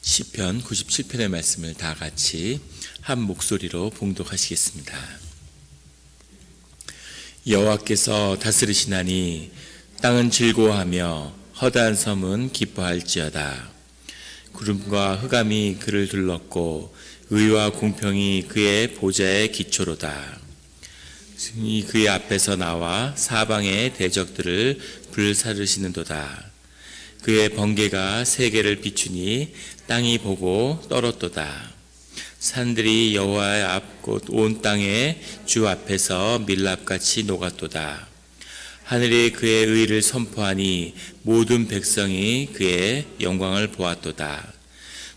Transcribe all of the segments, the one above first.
시편 97편의 말씀을 다 같이 한 목소리로 봉독하시겠습니다. 여호와께서 다스리시나니 땅은 즐거워하며 허다한 섬은 기뻐할지어다. 구름과 흑암이 그를 둘렀고 의와 공평이 그의 보좌의 기초로다. 승이 그의 앞에서 나와 사방의 대적들을 불사르시는도다. 그의 번개가 세계를 비추니 땅이 보고 떨었도다. 산들이 여호와의 앞 곧 온 땅의 주 앞에서 밀랍같이 녹았도다. 하늘이 그의 의를 선포하니 모든 백성이 그의 영광을 보았도다.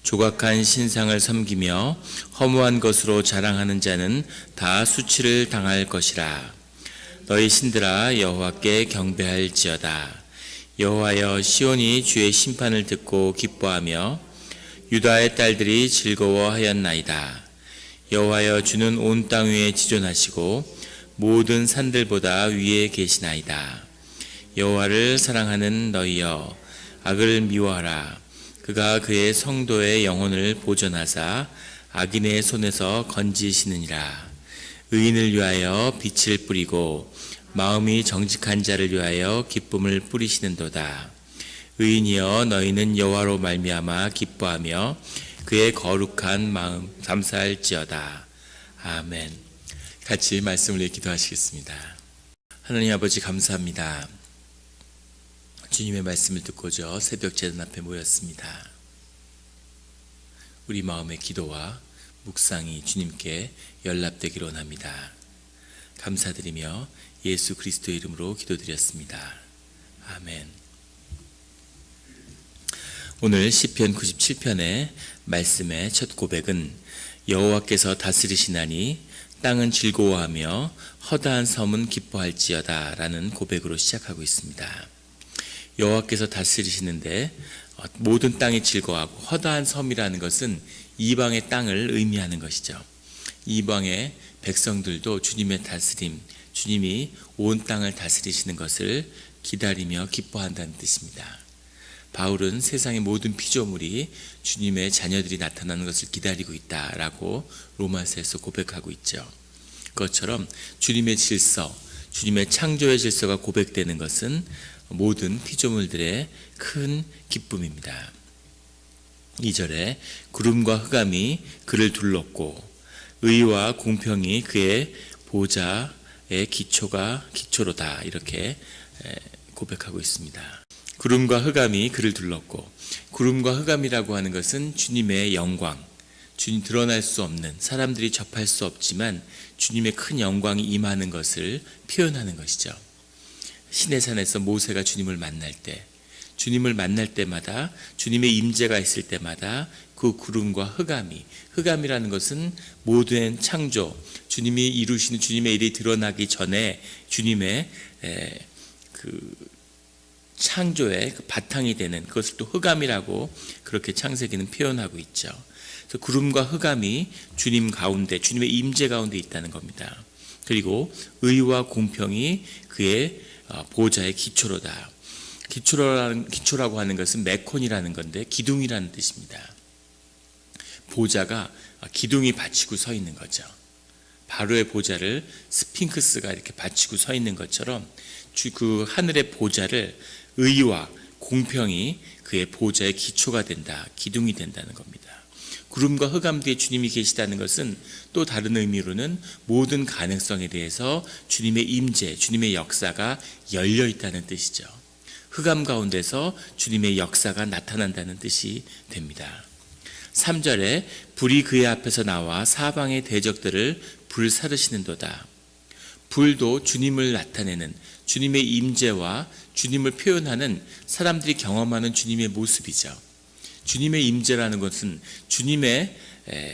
조각한 신상을 섬기며 허무한 것으로 자랑하는 자는 다 수치를 당할 것이라. 너희 신들아 여호와께 경배할지어다. 여호와여, 시온이 주의 심판을 듣고 기뻐하며 유다의 딸들이 즐거워하였나이다. 여호와여, 주는 온 땅 위에 지존하시고 모든 산들보다 위에 계시나이다. 여호와를 사랑하는 너희여, 악을 미워하라. 그가 그의 성도의 영혼을 보존하사 악인의 손에서 건지시느니라. 의인을 위하여 빛을 뿌리고 마음이 정직한 자를 위하여 기쁨을 뿌리시는도다. 의인이여, 너희는 여호와로 말미암아 기뻐하며 그의 거룩한 마음 감사할지어다. 아멘. 같이 말씀을 위해 기도하시겠습니다. 하나님 아버지, 감사합니다. 주님의 말씀을 듣고자 새벽 제단 앞에 모였습니다. 우리 마음의 기도와 묵상이 주님께 연락되기를 원합니다. 감사드리며 예수 그리스도의 이름으로 기도드렸습니다. 아멘. 오늘 시편 97편의 말씀의 첫 고백은 여호와께서 다스리시나니 땅은 즐거워하며 허다한 섬은 기뻐할지어다 라는 고백으로 시작하고 있습니다. 여호와께서 다스리시는데 모든 땅이 즐거워하고, 허다한 섬이라는 것은 이방의 땅을 의미하는 것이죠. 이방의 백성들도 주님의 다스림, 주님이 온 땅을 다스리시는 것을 기다리며 기뻐한다는 뜻입니다. 바울은 세상의 모든 피조물이 주님의 자녀들이 나타나는 것을 기다리고 있다라고 로마서에서 고백하고 있죠. 그것처럼 주님의 질서, 주님의 창조의 질서가 고백되는 것은 모든 피조물들의 큰 기쁨입니다. 2절에 구름과 흑암이 그를 둘렀고 의와 공평이 그의 보좌의 기초로다, 이렇게 고백하고 있습니다. 구름과 흑암이 그를 둘렀고, 구름과 흑암이라고 하는 것은 주님의 영광, 주님 드러날 수 없는, 사람들이 접할 수 없지만 주님의 큰 영광이 임하는 것을 표현하는 것이죠. 시내산에서 모세가 주님을 만날 때마다, 주님의 임재가 있을 때마다 그 구름과 흑암이라는 것은 모든 창조, 주님이 이루시는 주님의 일이 드러나기 전에 주님의 창조의 그 바탕이 되는 그것을 또 흑암이라고 그렇게 창세기는 표현하고 있죠. 그래서 구름과 흑암이 주님 가운데, 주님의 임재 가운데 있다는 겁니다. 그리고 의와 공평이 그의 보좌의 기초로다. 기초라고 하는 것은 메콘이라는 건데 기둥이라는 뜻입니다. 보좌가 기둥이 받치고 서 있는 거죠. 바로의 보좌를 스핑크스가 이렇게 받치고 서 있는 것처럼 그 하늘의 보좌를 의와 공평이 그의 보좌의 기초가 된다, 기둥이 된다는 겁니다. 구름과 흑암 뒤에 주님이 계시다는 것은 또 다른 의미로는 모든 가능성에 대해서 주님의 임재, 주님의 역사가 열려 있다는 뜻이죠. 흑암 가운데서 주님의 역사가 나타난다는 뜻이 됩니다. 3절에 불이 그의 앞에서 나와 사방의 대적들을 불사르시는도다. 불도 주님을 나타내는, 주님의 임재와 주님을 표현하는, 사람들이 경험하는 주님의 모습이죠. 주님의 임재라는 것은, 주님의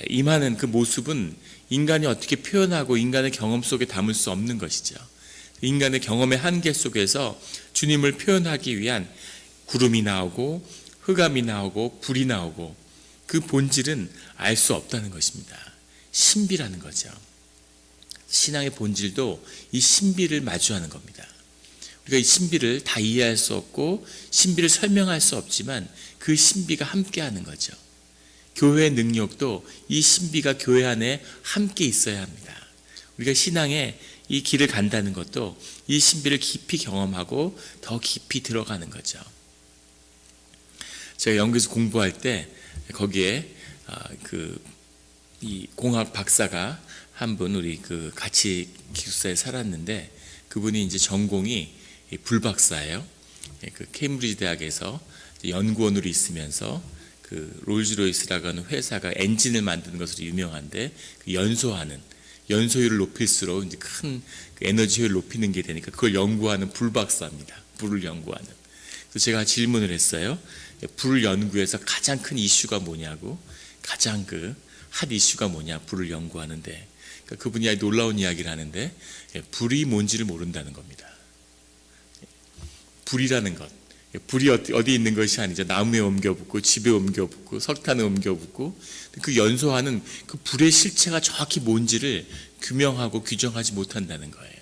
임하는 그 모습은 인간이 어떻게 표현하고 인간의 경험 속에 담을 수 없는 것이죠. 인간의 경험의 한계 속에서 주님을 표현하기 위한 구름이 나오고 흑암이 나오고 불이 나오고, 그 본질은 알 수 없다는 것입니다. 신비라는 거죠. 신앙의 본질도 이 신비를 마주하는 겁니다. 우리가 이 신비를 다 이해할 수 없고 신비를 설명할 수 없지만 그 신비가 함께하는 거죠. 교회의 능력도 이 신비가 교회 안에 함께 있어야 합니다. 우리가 신앙의 이 길을 간다는 것도 이 신비를 깊이 경험하고 더 깊이 들어가는 거죠. 제가 영국에서 공부할 때 거기에 이 공학 박사가 한 분 우리 같이 기숙사에 살았는데 그분이 이제 전공이 불박사예요. 케임브리지 대학에서 연구원으로 있으면서 롤즈로이스라고 하는 회사가 엔진을 만드는 것으로 유명한데 연소율을 높일수록 이제 큰 에너지 효율을 높이는 게 되니까 그걸 연구하는 불박사입니다. 불을 연구하는. 그래서 제가 질문을 했어요. 불 연구에서 가장 큰 이슈가 뭐냐고, 가장 핫 이슈가 뭐냐, 불을 연구하는데 그분이 놀라운 이야기를 하는데 불이 뭔지를 모른다는 겁니다. 불이라는 것, 불이 어디 있는 것이 아니죠. 나무에 옮겨붙고 집에 옮겨붙고 석탄에 옮겨붙고 그 연소하는 그 불의 실체가 정확히 뭔지를 규명하고 규정하지 못한다는 거예요.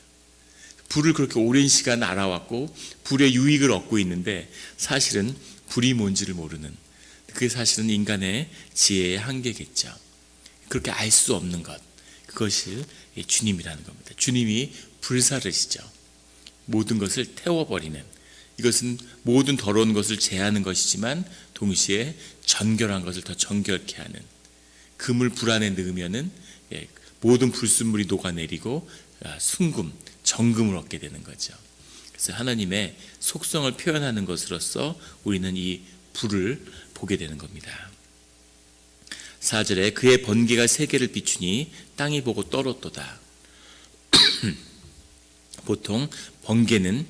불을 그렇게 오랜 시간 알아왔고 불의 유익을 얻고 있는데 사실은 불이 뭔지를 모르는, 그게 사실은 인간의 지혜의 한계겠죠. 그렇게 알 수 없는 것, 그것이 주님이라는 겁니다. 주님이 불사르시죠. 모든 것을 태워버리는, 이것은 모든 더러운 것을 제하는 것이지만 동시에 정결한 것을 더 정결케 하는, 금을 불 안에 넣으면은 모든 불순물이 녹아내리고 순금, 정금을 얻게 되는 거죠. 그래서 하나님의 속성을 표현하는 것으로서 우리는 이 불을 보게 되는 겁니다. 4절에 그의 번개가 세계를 비추니 땅이 보고 떨었도다. 보통 번개는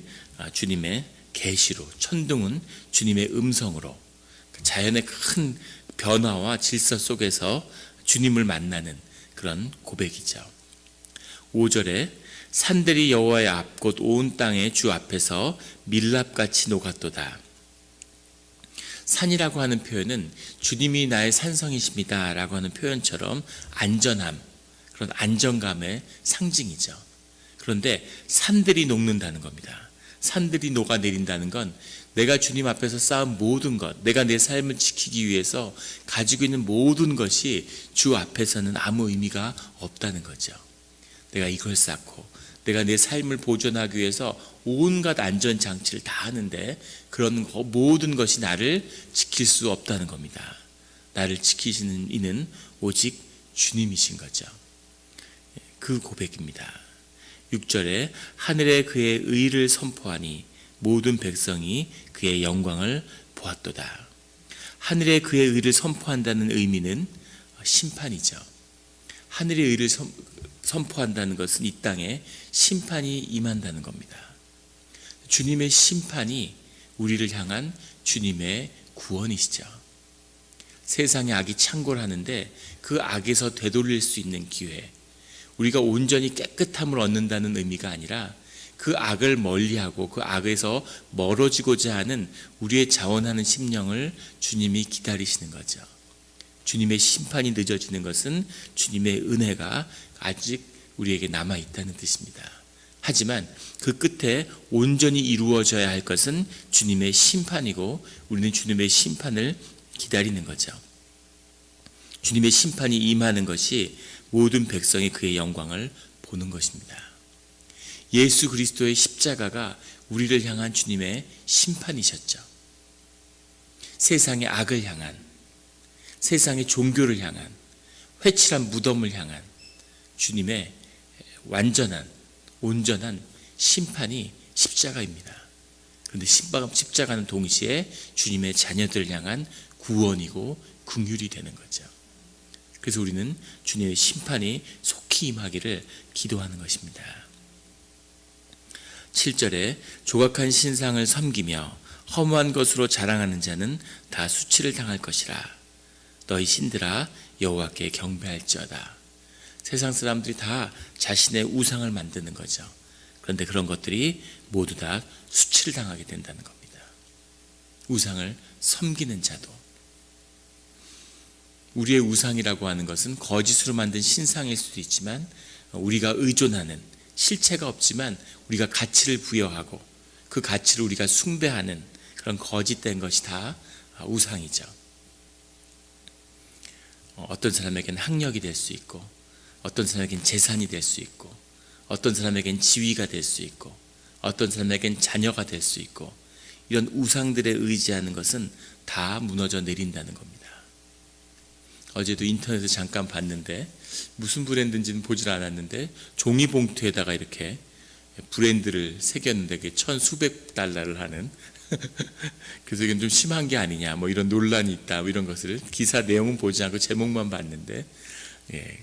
주님의 계시로, 천둥은 주님의 음성으로 자연의 큰 변화와 질서 속에서 주님을 만나는 그런 고백이죠. 5절에 산들이 여호와의 앞 곧 온 땅의 주 앞에서 밀랍같이 녹았도다. 산이라고 하는 표현은 주님이 나의 산성이십니다 라고 하는 표현처럼 안전함, 그런 안정감의 상징이죠. 그런데 산들이 녹는다는 겁니다. 산들이 녹아내린다는 건 내가 주님 앞에서 쌓은 모든 것, 내가 내 삶을 지키기 위해서 가지고 있는 모든 것이 주 앞에서는 아무 의미가 없다는 거죠. 내가 이걸 쌓고 내가 내 삶을 보존하기 위해서 온갖 안전장치를 다 하는데 그런 모든 것이 나를 지킬 수 없다는 겁니다. 나를 지키시는 이는 오직 주님이신 거죠. 그 고백입니다. 6절에 하늘에 그의 의를 선포하니 모든 백성이 그의 영광을 보았도다. 하늘에 그의 의를 선포한다는 의미는 심판이죠. 하늘의 의를 선포한다는 것은 이 땅에 심판이 임한다는 겁니다. 주님의 심판이 우리를 향한 주님의 구원이시죠. 세상의 악이 창궐하는데 그 악에서 되돌릴 수 있는 기회, 우리가 온전히 깨끗함을 얻는다는 의미가 아니라 그 악을 멀리하고 그 악에서 멀어지고자 하는 우리의 자원하는 심령을 주님이 기다리시는 거죠. 주님의 심판이 늦어지는 것은 주님의 은혜가 아직 우리에게 남아있다는 뜻입니다. 하지만 그 끝에 온전히 이루어져야 할 것은 주님의 심판이고 우리는 주님의 심판을 기다리는 거죠. 주님의 심판이 임하는 것이 모든 백성이 그의 영광을 보는 것입니다. 예수 그리스도의 십자가가 우리를 향한 주님의 심판이셨죠. 세상의 악을 향한, 세상의 종교를 향한, 회칠한 무덤을 향한 주님의 완전한, 온전한 심판이 십자가입니다. 그런데 십자가는 동시에 주님의 자녀들을 향한 구원이고 긍휼이 되는 거죠. 그래서 우리는 주님의 심판이 속히 임하기를 기도하는 것입니다. 7절에 조각한 신상을 섬기며 허무한 것으로 자랑하는 자는 다 수치를 당할 것이라. 너희 신들아 여호와께 경배할지어다. 세상 사람들이 다 자신의 우상을 만드는 거죠. 그런데 그런 것들이 모두 다 수치를 당하게 된다는 겁니다. 우상을 섬기는 자도. 우리의 우상이라고 하는 것은 거짓으로 만든 신상일 수도 있지만 우리가 의존하는, 실체가 없지만 우리가 가치를 부여하고 그 가치를 우리가 숭배하는 그런 거짓된 것이 다 우상이죠. 어떤 사람에겐 학력이 될 수 있고, 어떤 사람에겐 재산이 될 수 있고, 어떤 사람에겐 지위가 될 수 있고, 어떤 사람에겐 자녀가 될 수 있고, 이런 우상들에 의지하는 것은 다 무너져 내린다는 겁니다. 어제도 인터넷에 잠깐 봤는데, 무슨 브랜드인지는 보질 않았는데 종이봉투에다가 이렇게 브랜드를 새겼는데 그게 천수백 달러를 하는 그래서 이건 좀 심한 게 아니냐 뭐 이런 논란이 있다 뭐 이런 것을 기사 내용은 보지 않고 제목만 봤는데,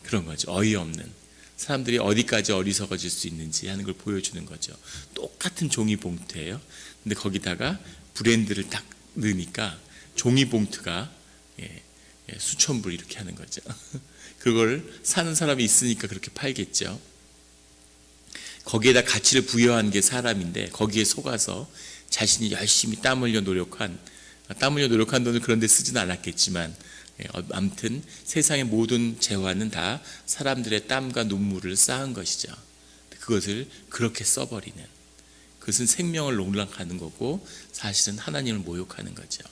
그런 거죠. 어이없는, 사람들이 어디까지 어리석어질 수 있는지 하는 걸 보여주는 거죠. 똑같은 종이봉투예요. 근데 거기다가 브랜드를 딱 넣으니까 종이봉투가 수천 불 이렇게 하는 거죠. 그걸 사는 사람이 있으니까 그렇게 팔겠죠. 거기에다 가치를 부여한 게 사람인데 거기에 속아서 자신이 열심히 땀 흘려 노력한 돈을 그런 데 쓰진 않았겠지만, 아무튼 세상의 모든 재화는 다 사람들의 땀과 눈물을 쌓은 것이죠. 그것을 그렇게 써버리는, 그것은 생명을 농락하는 거고 사실은 하나님을 모욕하는 거죠.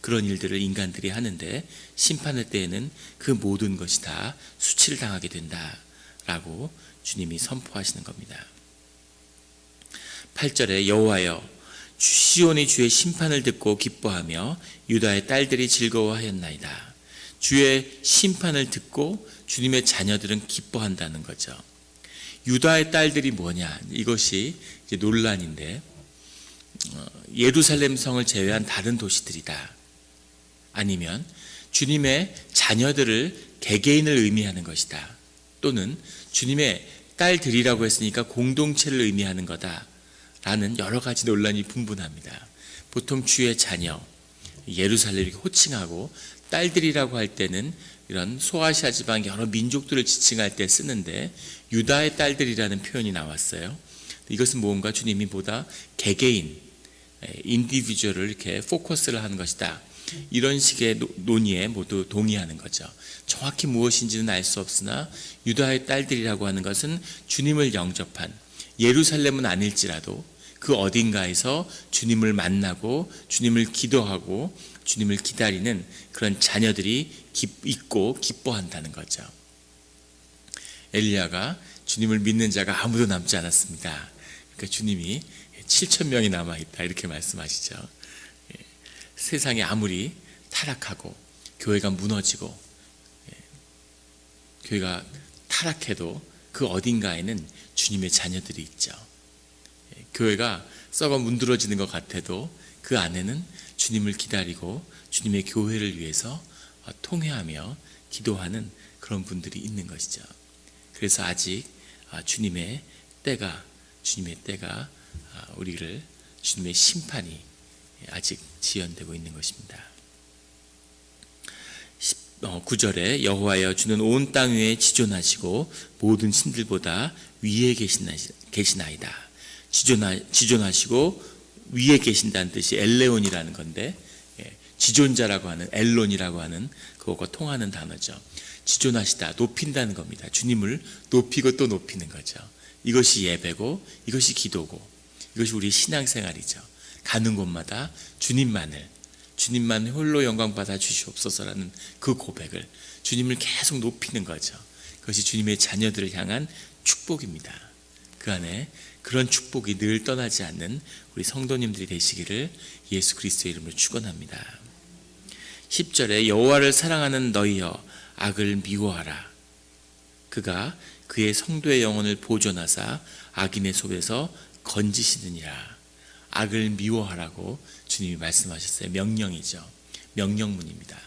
그런 일들을 인간들이 하는데 심판의 때에는 그 모든 것이 다 수치를 당하게 된다라고 주님이 선포하시는 겁니다. 8절에 여호와여 시온이 주의 심판을 듣고 기뻐하며 유다의 딸들이 즐거워하였나이다. 주의 심판을 듣고 주님의 자녀들은 기뻐한다는 거죠. 유다의 딸들이 뭐냐, 이것이 이제 논란인데, 예루살렘 성을 제외한 다른 도시들이다, 아니면 주님의 자녀들을 개개인을 의미하는 것이다, 또는 주님의 딸들이라고 했으니까 공동체를 의미하는 거다 라는 여러 가지 논란이 분분합니다. 보통 주의 자녀, 예루살렘을 호칭하고 딸들이라고 할 때는 이런 소아시아 지방 여러 민족들을 지칭할 때 쓰는데 유다의 딸들이라는 표현이 나왔어요. 이것은 뭔가 주님이 보다 개개인, 인디비주얼을 이렇게 포커스를 하는 것이다, 이런 식의 논의에 모두 동의하는 거죠. 정확히 무엇인지는 알 수 없으나 유다의 딸들이라고 하는 것은 주님을 영접한, 예루살렘은 아닐지라도 그 어딘가에서 주님을 만나고 주님을 기도하고 주님을 기다리는 그런 자녀들이 있고 기뻐한다는 거죠. 엘리야가 주님을 믿는 자가 아무도 남지 않았습니다. 그러니까 주님이 7천 명이 남아있다 이렇게 말씀하시죠. 세상이 아무리 타락하고 교회가 무너지고 교회가 타락해도 그 어딘가에는 주님의 자녀들이 있죠. 교회가 썩어 문드러지는 것 같아도 그 안에는 주님을 기다리고 주님의 교회를 위해서 통회하며 기도하는 그런 분들이 있는 것이죠. 그래서 아직 주님의 때가 우리를, 주님의 심판이 아직 지연되고 있는 것입니다. 9절에 여호와여 주는 온 땅 위에 지존하시고 모든 신들보다 위에 계시나이다. 지존하시고 위에 계신다는 뜻이 엘레온이라는 건데, 지존자라고 하는, 엘론이라고 하는 그것과 통하는 단어죠. 지존하시다, 높인다는 겁니다. 주님을 높이고 또 높이는 거죠. 이것이 예배고 이것이 기도고 이것이 우리 신앙생활이죠. 가는 곳마다 주님만 홀로 영광 받아 주시옵소서라는 그 고백을, 주님을 계속 높이는 거죠. 그것이 주님의 자녀들을 향한 축복입니다. 그 안에 그런 축복이 늘 떠나지 않는 우리 성도님들이 되시기를 예수 그리스도의 이름으로 축원합니다. 10절에 여호와를 사랑하는 너희여 악을 미워하라. 그가 그의 성도의 영혼을 보존하사 악인의 손에서 건지시느니라. 악을 미워하라고 주님이 말씀하셨어요. 명령이죠. 명령문입니다.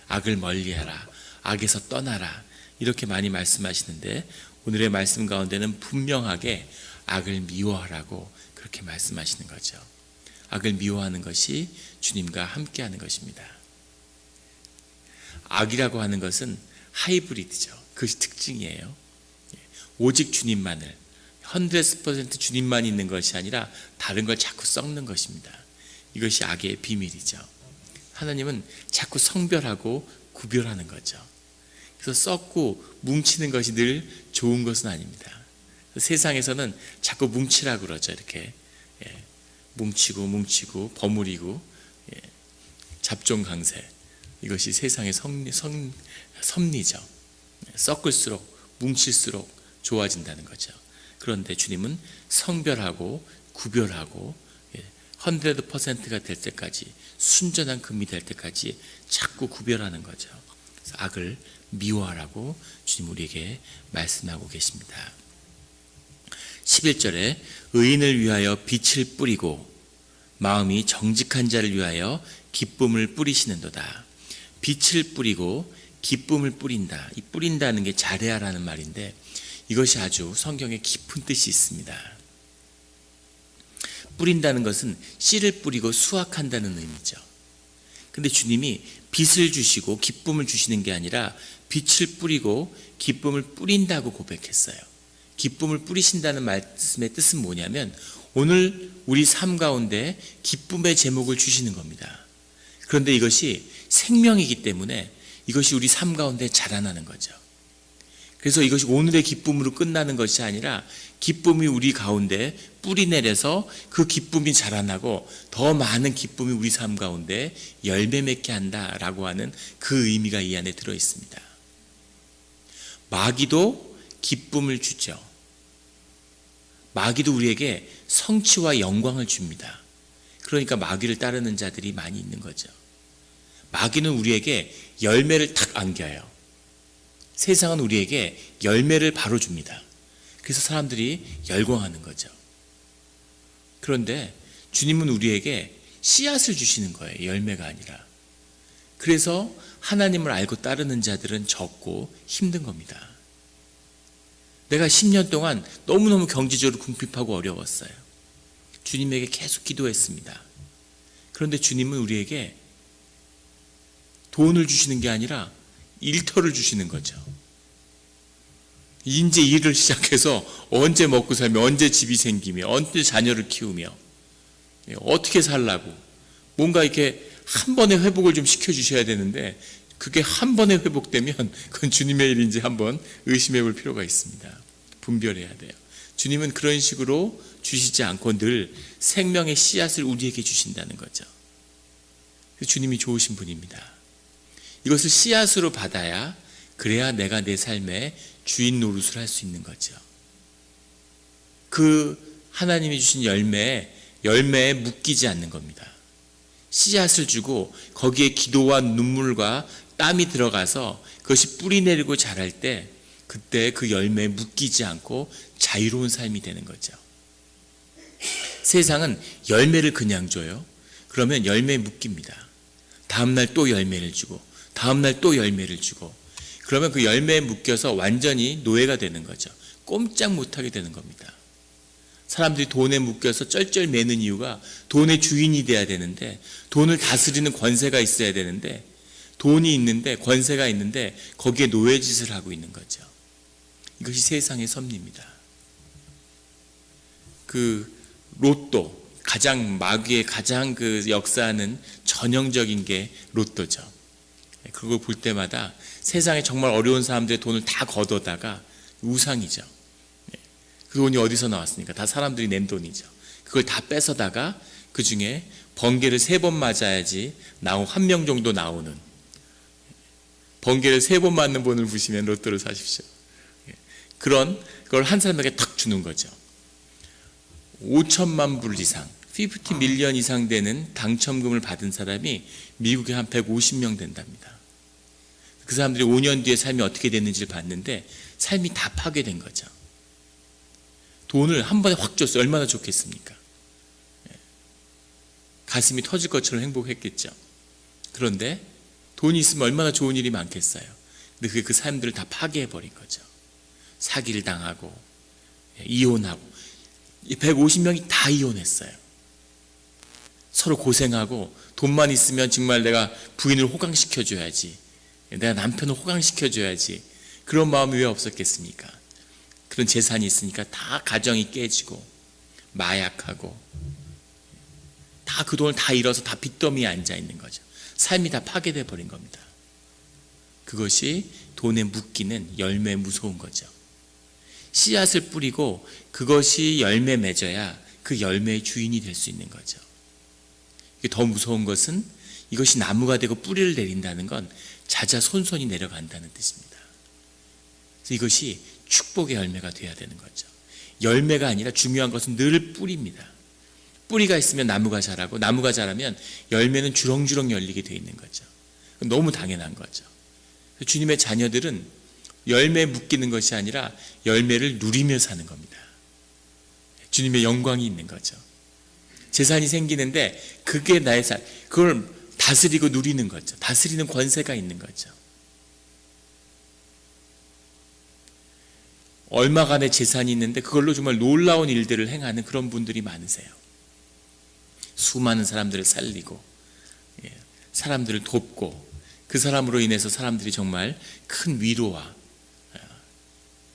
악을 멀리하라, 악에서 떠나라, 이렇게 많이 말씀하시는데 오늘의 말씀 가운데는 분명하게 악을 미워하라고 그렇게 말씀하시는 거죠. 악을 미워하는 것이 주님과 함께하는 것입니다. 악이라고 하는 것은 하이브리드죠. 그것이 특징이에요. 오직 주님만을, 100% 주님만 있는 것이 아니라 다른 걸 자꾸 섞는 것입니다. 이것이 악의 비밀이죠. 하나님은 자꾸 성별하고 구별하는 거죠. 그래서 썩고 뭉치는 것이 늘 좋은 것은 아닙니다. 세상에서는 자꾸 뭉치라고 그러죠. 이렇게 뭉치고 버무리고 잡종 강세, 이것이 세상의 섭리죠. 섞을수록 뭉칠수록 좋아진다는 거죠. 그런데 주님은 성별하고 구별하고 100%가 될 때까지, 순전한 금이 될 때까지 자꾸 구별하는 거죠. 그래서 악을 미워하라고 주님 우리에게 말씀하고 계십니다. 11절에 의인을 위하여 빛을 뿌리고 마음이 정직한 자를 위하여 기쁨을 뿌리시는도다. 빛을 뿌리고 기쁨을 뿌린다. 이 뿌린다는 게 잘해야라는 말인데, 이것이 아주 성경에 깊은 뜻이 있습니다. 뿌린다는 것은 씨를 뿌리고 수확한다는 의미죠. 근데 주님이 빛을 주시고 기쁨을 주시는 게 아니라 빛을 뿌리고 기쁨을 뿌린다고 고백했어요. 기쁨을 뿌리신다는 말씀의 뜻은 뭐냐면, 오늘 우리 삶 가운데 기쁨의 제목을 주시는 겁니다. 그런데 이것이 생명이기 때문에 이것이 우리 삶 가운데 자라나는 거죠. 그래서 이것이 오늘의 기쁨으로 끝나는 것이 아니라 기쁨이 우리 가운데 뿌리 내려서 그 기쁨이 자라나고 더 많은 기쁨이 우리 삶 가운데 열매 맺게 한다라고 하는 그 의미가 이 안에 들어 있습니다. 마귀도 기쁨을 주죠. 마귀도 우리에게 성취와 영광을 줍니다. 그러니까 마귀를 따르는 자들이 많이 있는 거죠. 마귀는 우리에게 열매를 탁 안겨요. 세상은 우리에게 열매를 바로 줍니다. 그래서 사람들이 열광하는 거죠. 그런데 주님은 우리에게 씨앗을 주시는 거예요. 열매가 아니라. 그래서 하나님을 알고 따르는 자들은 적고 힘든 겁니다. 내가 10년 동안 너무너무 경제적으로 궁핍하고 어려웠어요. 주님에게 계속 기도했습니다. 그런데 주님은 우리에게 돈을 주시는 게 아니라 일터를 주시는 거죠. 이제 일을 시작해서 언제 먹고 살며, 언제 집이 생기며, 언제 자녀를 키우며, 어떻게 살라고 뭔가 이렇게 한 번에 회복을 좀 시켜주셔야 되는데, 그게 한 번에 회복되면 그건 주님의 일인지 한번 의심해 볼 필요가 있습니다. 분별해야 돼요. 주님은 그런 식으로 주시지 않고 늘 생명의 씨앗을 우리에게 주신다는 거죠. 주님이 좋으신 분입니다. 이것을 씨앗으로 받아야, 그래야 내가 내 삶의 주인 노릇을 할 수 있는 거죠. 그 하나님이 주신 열매에 묶이지 않는 겁니다. 씨앗을 주고 거기에 기도와 눈물과 땀이 들어가서 그것이 뿌리 내리고 자랄 때, 그때 그 열매에 묶이지 않고 자유로운 삶이 되는 거죠. 세상은 열매를 그냥 줘요. 그러면 열매에 묶입니다. 다음날 또 열매를 주고, 다음날 또 열매를 주고, 그러면 그 열매에 묶여서 완전히 노예가 되는 거죠. 꼼짝 못하게 되는 겁니다. 사람들이 돈에 묶여서 쩔쩔 매는 이유가 돈의 주인이 돼야 되는데, 돈을 다스리는 권세가 있어야 되는데, 돈이 있는데, 권세가 있는데 거기에 노예짓을 하고 있는 거죠. 이것이 세상의 섭리입니다. 그 로또, 마귀의 가장 그 역사하는 전형적인 게 로또죠. 그걸 볼 때마다 세상에 정말 어려운 사람들의 돈을 다 걷어다가, 우상이죠. 그 돈이 어디서 나왔습니까? 다 사람들이 낸 돈이죠. 그걸 다 뺏어다가 그 중에 번개를 3번 맞아야지 한 명 정도 나오는, 번개를 3번 맞는 분을 보시면 로또를 사십시오. 그런 걸 한 사람에게 탁 주는 거죠. 5천만 불 이상, 50 밀리언 이상 되는 당첨금을 받은 사람이 미국에 한 150명 된답니다. 그 사람들이 5년 뒤에 삶이 어떻게 됐는지를 봤는데 삶이 다 파괴된 거죠. 돈을 한 번에 확 줬어요. 얼마나 좋겠습니까? 가슴이 터질 것처럼 행복했겠죠. 그런데 돈이 있으면 얼마나 좋은 일이 많겠어요. 근데 그게 그 삶들을 다 파괴해버린 거죠. 사기를 당하고 이혼하고, 150명이 다 이혼했어요. 서로 고생하고, 돈만 있으면 정말 내가 부인을 호강시켜줘야지, 내가 남편을 호강시켜줘야지, 그런 마음이 왜 없었겠습니까? 그런 재산이 있으니까 다 가정이 깨지고 마약하고, 다 그 돈을 다 잃어서 다 빚더미에 앉아있는 거죠. 삶이 다 파괴돼 버린 겁니다. 그것이 돈에 묶이는 열매에 무서운 거죠. 씨앗을 뿌리고 그것이 열매 맺어야 그 열매의 주인이 될 수 있는 거죠. 이게 더 무서운 것은, 이것이 나무가 되고 뿌리를 내린다는 건 자자손손이 내려간다는 뜻입니다. 그래서 이것이 축복의 열매가 되어야 되는 거죠. 열매가 아니라 중요한 것은 늘 뿌리입니다. 뿌리가 있으면 나무가 자라고, 나무가 자라면 열매는 주렁주렁 열리게 되어 있는 거죠. 너무 당연한 거죠. 주님의 자녀들은 열매에 묶이는 것이 아니라 열매를 누리며 사는 겁니다. 주님의 영광이 있는 거죠. 재산이 생기는데 그게 나의 삶, 그걸 다스리고 누리는 거죠. 다스리는 권세가 있는 거죠. 얼마간의 재산이 있는데 그걸로 정말 놀라운 일들을 행하는 그런 분들이 많으세요. 수많은 사람들을 살리고 사람들을 돕고 그 사람으로 인해서 사람들이 정말 큰 위로와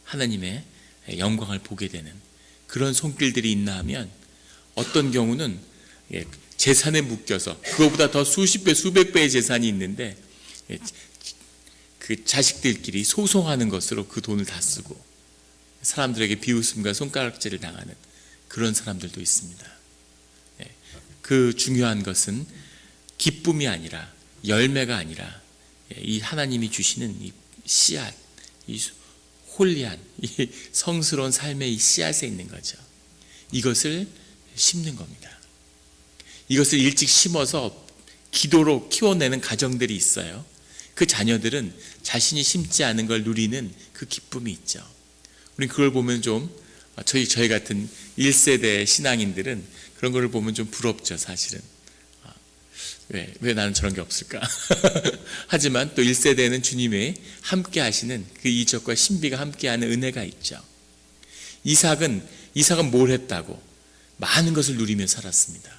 하나님의 영광을 보게 되는 그런 손길들이 있나 하면, 어떤 경우는 재산에 묶여서 그거보다 더 수십 배 수백 배의 재산이 있는데 그 자식들끼리 소송하는 것으로 그 돈을 다 쓰고 사람들에게 비웃음과 손가락질을 당하는 그런 사람들도 있습니다. 그 중요한 것은 기쁨이 아니라, 열매가 아니라 이 하나님이 주시는 이 씨앗, 이 홀리한 이 성스러운 삶의 이 씨앗에 있는 거죠. 이것을 심는 겁니다. 이것을 일찍 심어서 기도로 키워내는 가정들이 있어요. 그 자녀들은 자신이 심지 않은 걸 누리는 그 기쁨이 있죠. 우리 그걸 보면 좀 저희 같은 1세대 신앙인들은 그런 걸 보면 좀 부럽죠, 사실은. 왜 나는 저런 게 없을까? 하지만 또 1세대는 주님의 함께 하시는 그 이적과 신비가 함께하는 은혜가 있죠. 이삭은 뭘 했다고? 많은 것을 누리며 살았습니다.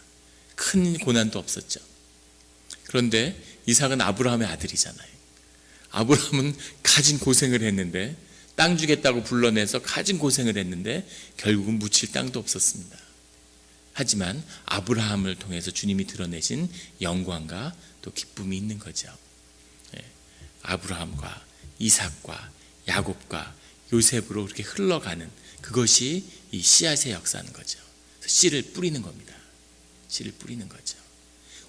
큰 고난도 없었죠. 그런데 이삭은 아브라함의 아들이잖아요. 아브라함은 가진 고생을 했는데, 땅 주겠다고 불러내서 가진 고생을 했는데 결국은 묻힐 땅도 없었습니다. 하지만 아브라함을 통해서 주님이 드러내신 영광과 또 기쁨이 있는 거죠. 아브라함과 이삭과 야곱과 요셉으로 이렇게 흘러가는 그것이 이 씨앗의 역사인 거죠. 씨를 뿌리는 겁니다. 씨를 뿌리는 거죠.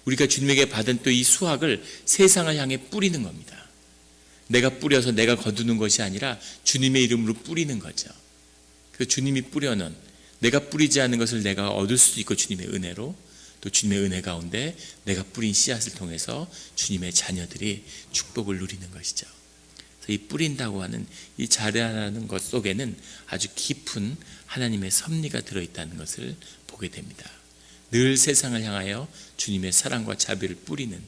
우리가 주님에게 받은 또 이 수확을 세상을 향해 뿌리는 겁니다. 내가 뿌려서 내가 거두는 것이 아니라 주님의 이름으로 뿌리는 거죠. 그 주님이 뿌려놓은, 내가 뿌리지 않은 것을 내가 얻을 수도 있고, 주님의 은혜로, 또 주님의 은혜 가운데 내가 뿌린 씨앗을 통해서 주님의 자녀들이 축복을 누리는 것이죠. 그래서 이 뿌린다고 하는 이 자라나는 것 속에는 아주 깊은 하나님의 섭리가 들어있다는 것을 보게 됩니다. 늘 세상을 향하여 주님의 사랑과 자비를 뿌리는,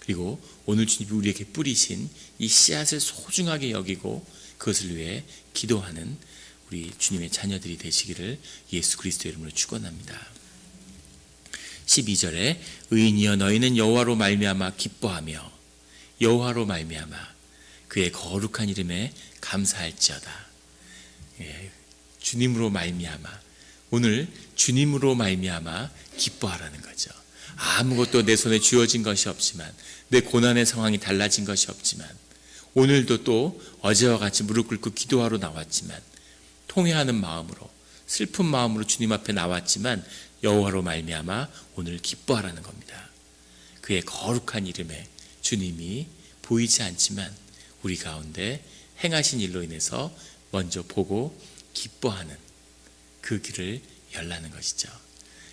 그리고 오늘 주님이 우리에게 뿌리신 이 씨앗을 소중하게 여기고 그것을 위해 기도하는 우리 주님의 자녀들이 되시기를 예수 그리스도의 이름으로 축원합니다. 12절에 의인이여 너희는 여호와로 말미암아 기뻐하며 여호와로 말미암아 그의 거룩한 이름에 감사할지어다. 주님으로 말미암아, 오늘 주님으로 말미암아 기뻐하라는 거죠. 아무것도 내 손에 쥐어진 것이 없지만, 내 고난의 상황이 달라진 것이 없지만, 오늘도 또 어제와 같이 무릎 꿇고 기도하러 나왔지만, 통회하는 마음으로, 슬픈 마음으로 주님 앞에 나왔지만 여호와로 말미암아 오늘 기뻐하라는 겁니다. 그의 거룩한 이름에 주님이 보이지 않지만 우리 가운데 행하신 일로 인해서 먼저 보고 기뻐하는 그 길을 열라는 것이죠.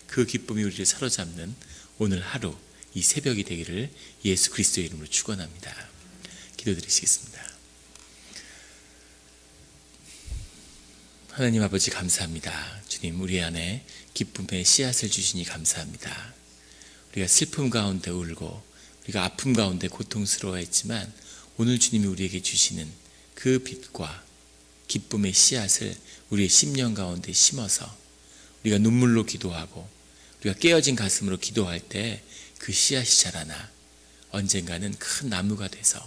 그 기쁨이 우리를 사로잡는 오늘 하루, 이 새벽이 되기를 예수 그리스도의 이름으로 축원합니다. 기도드리시겠습니다. 하나님 아버지 감사합니다. 주님, 우리 안에 기쁨의 씨앗을 주시니 감사합니다. 우리가 슬픔 가운데 울고 우리가 아픔 가운데 고통스러워했지만 오늘 주님이 우리에게 주시는 그 빛과 기쁨의 씨앗을 우리의 심령 가운데 심어서 우리가 눈물로 기도하고 우리가 깨어진 가슴으로 기도할 때 그 씨앗이 자라나 언젠가는 큰 나무가 돼서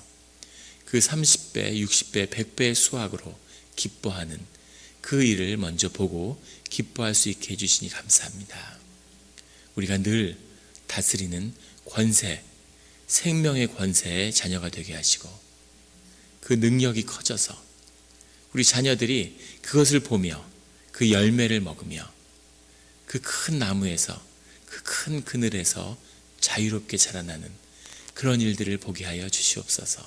그 30배, 60배, 100배의 수확으로 기뻐하는 그 일을 먼저 보고 기뻐할 수 있게 해주시니 감사합니다. 우리가 늘 다스리는 권세, 생명의 권세의 자녀가 되게 하시고 그 능력이 커져서 우리 자녀들이 그것을 보며 그 열매를 먹으며 그 큰 나무에서, 그 큰 그늘에서 자유롭게 자라나는 그런 일들을 보게 하여 주시옵소서.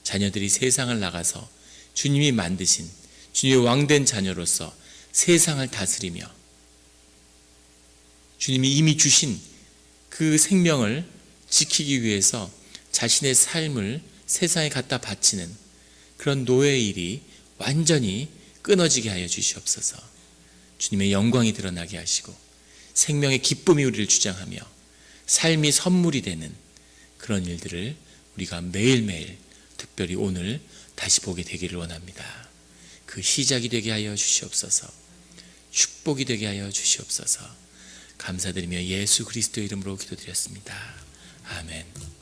자녀들이 세상을 나가서 주님이 만드신 주님의 왕된 자녀로서 세상을 다스리며 주님이 이미 주신 그 생명을 지키기 위해서 자신의 삶을 세상에 갖다 바치는 그런 노예의 일이 완전히 끊어지게 하여 주시옵소서. 주님의 영광이 드러나게 하시고 생명의 기쁨이 우리를 주장하며 삶이 선물이 되는 그런 일들을 우리가 매일매일 특별히 오늘 다시 보게 되기를 원합니다. 그 시작이 되게 하여 주시옵소서. 축복이 되게 하여 주시옵소서. 감사드리며 예수 그리스도의 이름으로 기도드렸습니다. 아멘.